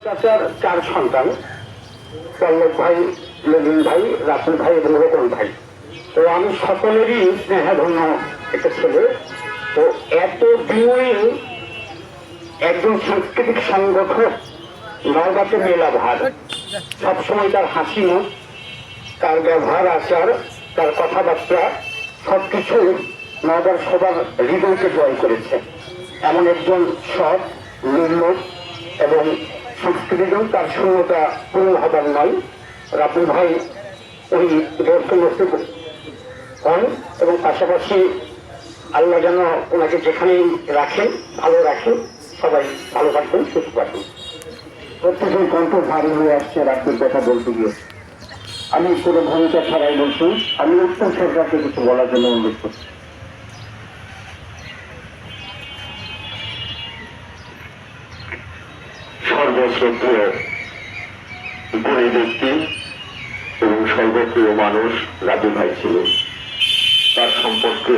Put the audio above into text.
চাচার 4 সন্তান, পল্লব ভাই, ললিন ভাই, রাতুল ভাই এবং রতন ভাই। তো আমি সকলেরই স্নেহাধন্য একটা ছেলে। তো এত দিনই একজন সাংস্কৃতিক সংগঠক নওগাঁতে মেলা ভার, সবসময় তার হাসি মুখ, তার ব্যবহার আচার, তার কথাবার্তা সবকিছু নওগাঁর সবার হৃদয়কে জয় করেছে। এমন একজন সৎ, নির্মল এবং সংস্কৃতিজন, তার শূন্যতা পূর্ণ হবার নয়। রাতুল ভাই উনি দর্শনস্থ হন এবং পাশাপাশি আল্লাহ যেন ওনাকে যেখানেই রাখেন ভালো রাখেন, সবাই ভালো থাকবেন, সুস্থ থাকবেন। প্রত্যেকের কণ্ঠ ভারী হয়ে আসছে রাতুলের কথা বলতে গিয়ে। আমি কোনো ভূমিকা ছাড়াই বলছি, আমি উত্তম সরকারকে কিছু বলার জন্য অনুরোধ করছি। সর্বশ্রদ্ধেয় গুণী ব্যক্তি এবং সর্বপ্রিয় মানুষ রাতুল ভাই ছিলেন। তার সম্পর্কে